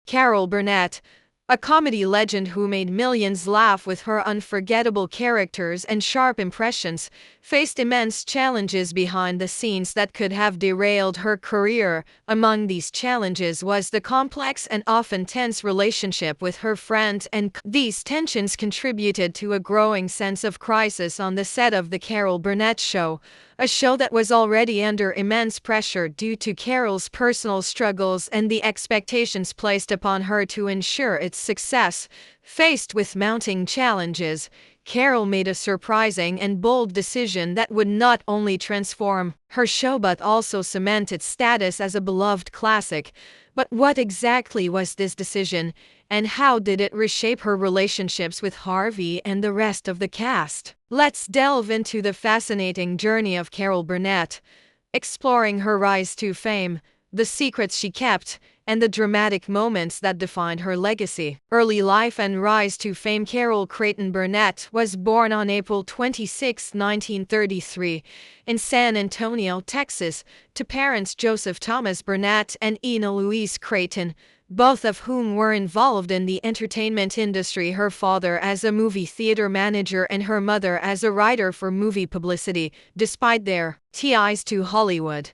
Carol Burnett, a comedy legend who made millions laugh with her unforgettable characters and sharp impressions, faced immense challenges behind the scenes that could have derailed her career. Among these challenges was the complex and often tense relationship with her friend, and these tensions contributed to a growing sense of crisis on the set of The Carol Burnett Show, a show that was already under immense pressure due to Carol's personal struggles and the expectations placed upon her to ensure its success. Faced with mounting challenges, Carol made a surprising and bold decision that would not only transform her show but also cement its status as a beloved classic. But what exactly was this decision, and how did it reshape her relationships with Harvey and the rest of the cast? Let's delve into the fascinating journey of Carol Burnett, exploring her rise to fame, the secrets she kept, and the dramatic moments that defined her legacy. Early life and rise to fame. Carol Creighton Burnett was born on April 26, 1933, in San Antonio, Texas, to parents Joseph Thomas Burnett and Ina Louise Creighton, both of whom were involved in the entertainment industry, her father as a movie theater manager and her mother as a writer for movie publicity. Despite their ties to Hollywood,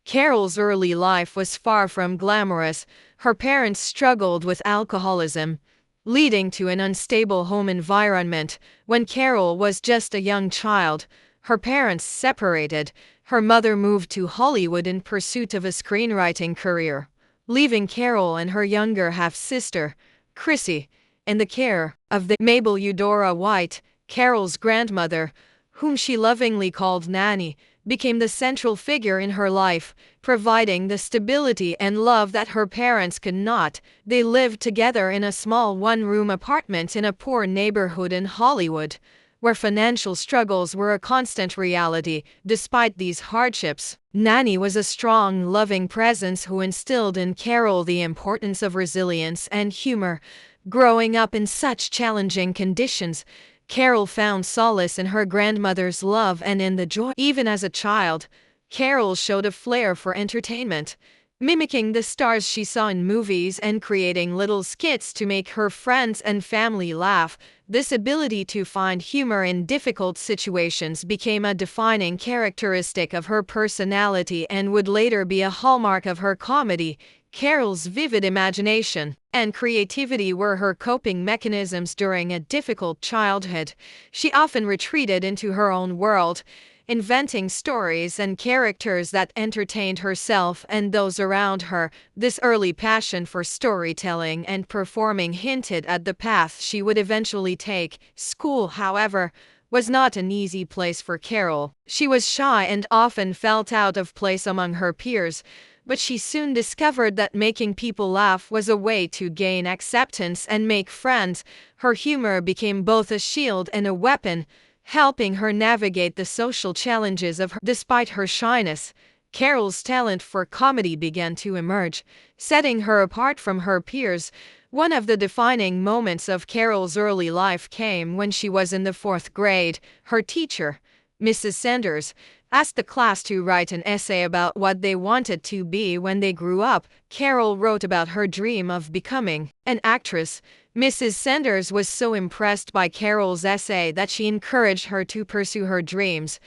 Carol's early life was far from glamorous. Her parents struggled with alcoholism, leading to an unstable home environment. When Carol was just a young child, her parents separated. Her mother moved to Hollywood in pursuit of a screenwriting career, leaving Carol and her younger half-sister, Chrissy, in the care of the Mabel Eudora White. Carol's grandmother, whom she lovingly called Nanny, became the central figure in her life, providing the stability and love that her parents could not. They lived together in a small one-room apartment in a poor neighborhood in Hollywood, where financial struggles were a constant reality. Despite these hardships, Nanny was a strong, loving presence who instilled in Carol the importance of resilience and humor. Growing up in such challenging conditions, Carol found solace in her grandmother's love and in the joy. Even as a child, Carol showed a flair for entertainment, mimicking the stars she saw in movies and creating little skits to make her friends and family laugh. This ability to find humor in difficult situations became a defining characteristic of her personality and would later be a hallmark of her comedy. Carol's vivid imagination and creativity were her coping mechanisms during a difficult childhood. She often retreated into her own world, inventing stories and characters that entertained herself and those around her. This early passion for storytelling and performing hinted at the path she would eventually take. School, however, was not an easy place for Carol. She was shy and often felt out of place among her peers, but she soon discovered that making people laugh was a way to gain acceptance and make friends. Her humor became both a shield and a weapon, helping her navigate the social challenges of her. Despite her shyness, Carol's talent for comedy began to emerge, setting her apart from her peers. One of the defining moments of Carol's early life came when she was in the 4th grade. Her teacher, Mrs. Sanders, asked the class to write an essay about what they wanted to be when they grew up. Carol wrote about her dream of becoming an actress. Mrs. Sanders was so impressed by Carol's essay that she encouraged her to pursue her dreams,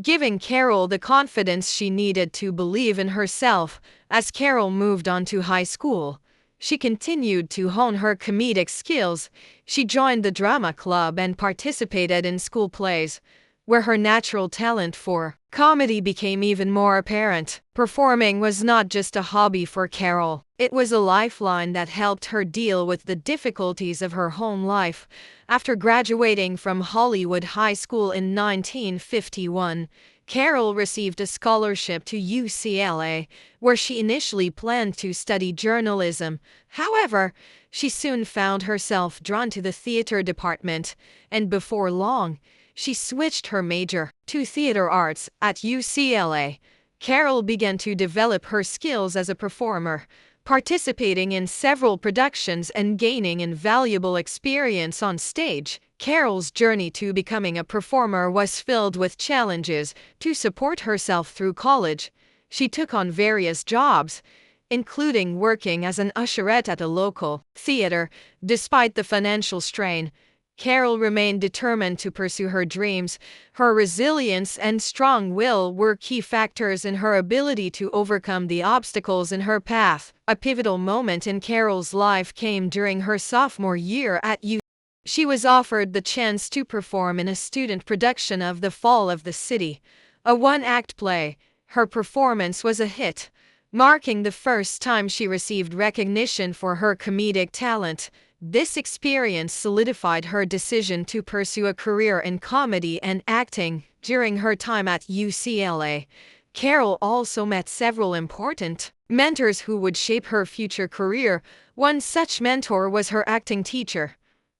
giving Carol the confidence she needed to believe in herself. As Carol moved on to high school, she continued to hone her comedic skills. She joined the drama club and participated in school plays, where her natural talent for comedy became even more apparent. Performing was not just a hobby for Carol, it was a lifeline that helped her deal with the difficulties of her home life. After graduating from Hollywood High School in 1951, Carol received a scholarship to UCLA, where she initially planned to study journalism. However, she soon found herself drawn to the theater department, and before long, she switched her major to theater arts at UCLA. Carol began to develop her skills as a performer, participating in several productions and gaining invaluable experience on stage. Carol's journey to becoming a performer was filled with challenges. To support herself through college, she took on various jobs, including working as an usherette at a local theater. Despite the financial strain, Carol remained determined to pursue her dreams. Her resilience and strong will were key factors in her ability to overcome the obstacles in her path. A pivotal moment in Carol's life came during her sophomore year at UC. She was offered the chance to perform in a student production of The Fall of the City, a one-act play. Her performance was a hit, marking the first time she received recognition for her comedic talent. This experience solidified her decision to pursue a career in comedy and acting. During her time at UCLA, Carol also met several important mentors who would shape her future career. One such mentor was her acting teacher,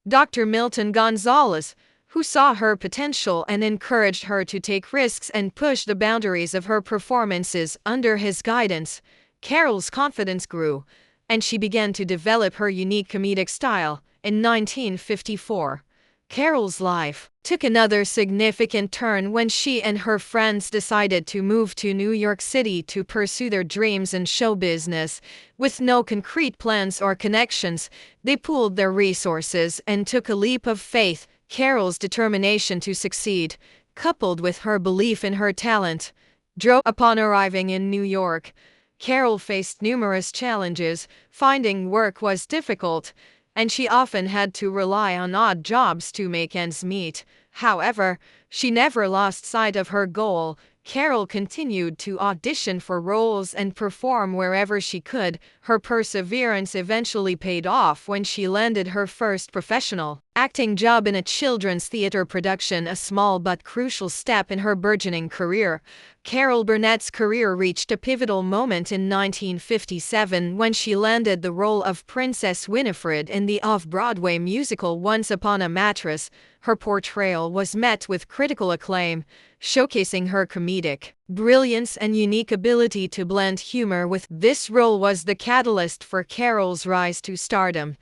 Dr. Milton Gonzalez, who saw her potential and encouraged her to take risks and push the boundaries of her performances. Under his guidance, Carol's confidence grew, and she began to develop her unique comedic style. In 1954, Carol's life took another significant turn when she and her friends decided to move to New York City to pursue their dreams in show business. With no concrete plans or connections, they pooled their resources and took a leap of faith. Carol's determination to succeed, coupled with her belief in her talent, drove. Upon arriving in New York, Carol faced numerous challenges. Finding work was difficult, and she often had to rely on odd jobs to make ends meet. However, she never lost sight of her goal. Carol continued to audition for roles and perform wherever she could. Her perseverance eventually paid off when she landed her first professional acting job in a children's theater production, a small but crucial step in her burgeoning career. Carol Burnett's career reached a pivotal moment in 1957 when she landed the role of Princess Winifred in the off-Broadway musical Once Upon a Mattress. Her portrayal was met with critical acclaim, showcasing her comedic brilliance and unique ability to blend humor with. This role was the catalyst for Carol's rise to stardom,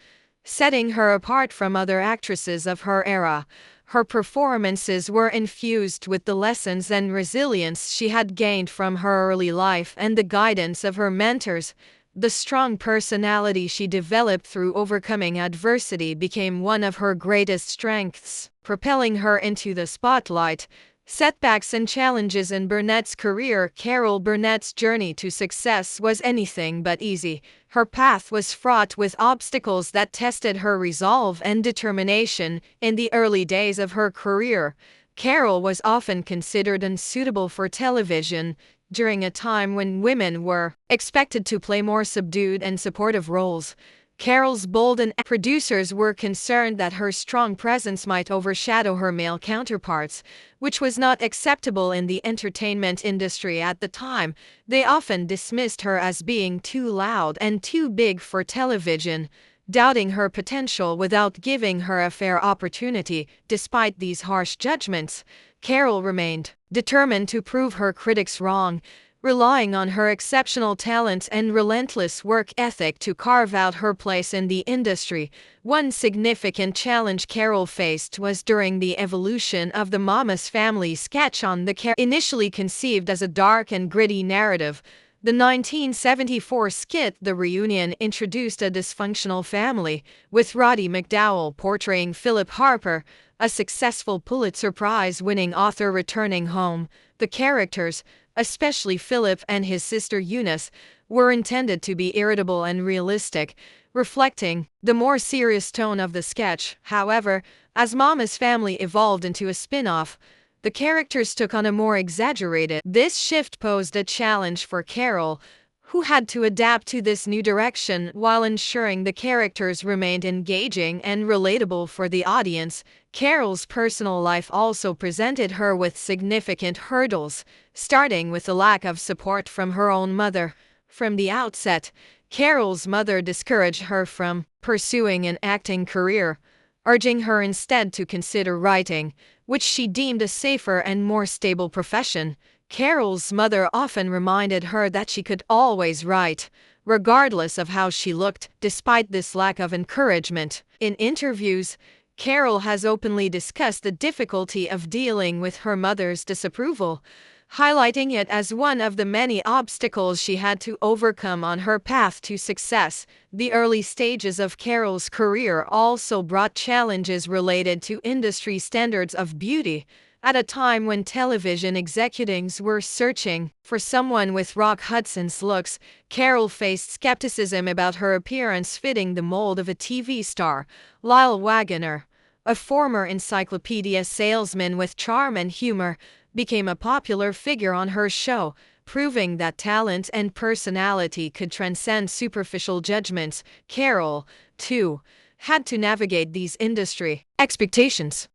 setting her apart from other actresses of her era. Her performances were infused with the lessons and resilience she had gained from her early life and the guidance of her mentors. The strong personality she developed through overcoming adversity became one of her greatest strengths, propelling her into the spotlight. Setbacks and challenges in Burnett's career. Carol Burnett's journey to success was anything but easy. Her path was fraught with obstacles that tested her resolve and determination. In the early days of her career, Carol was often considered unsuitable for television, during a time when women were expected to play more subdued and supportive roles. Carol's bold and producers were concerned that her strong presence might overshadow her male counterparts, which was not acceptable in the entertainment industry at the time. They often dismissed her as being too loud and too big for television, doubting her potential without giving her a fair opportunity. Despite these harsh judgments, Carol remained determined to prove her critics wrong, relying on her exceptional talent and relentless work ethic to carve out her place in the industry. One significant challenge Carol faced was during the evolution of the Mama's Family sketch on the initially conceived as a dark and gritty narrative. The 1974 skit The Reunion introduced a dysfunctional family, with Roddy McDowall portraying Philip Harper, a successful Pulitzer Prize-winning author returning home. The characters, especially Philip and his sister Eunice, were intended to be irritable and realistic, reflecting the more serious tone of the sketch. However, as Mama's Family evolved into a spin-off, the characters took on a more exaggerated. This shift posed a challenge for Carol, who had to adapt to this new direction while ensuring the characters remained engaging and relatable for the audience. Carol's personal life also presented her with significant hurdles, starting with the lack of support from her own mother. From the outset, Carol's mother discouraged her from pursuing an acting career, urging her instead to consider writing, which she deemed a safer and more stable profession. Carol's mother often reminded her that she could always write, regardless of how she looked. Despite this lack of encouragement, in interviews, Carol has openly discussed the difficulty of dealing with her mother's disapproval. highlighting it as one of the many obstacles she had to overcome on her path to success. The early stages of Carol's career also brought challenges related to industry standards of beauty. At a time when television executives were searching for someone with Rock Hudson's looks, Carol faced skepticism about her appearance fitting the mold of a TV star. Lyle Waggoner, a former encyclopedia salesman with charm and humor, became a popular figure on her show, proving that talent and personality could transcend superficial judgments. Carol, too, had to navigate these industry expectations.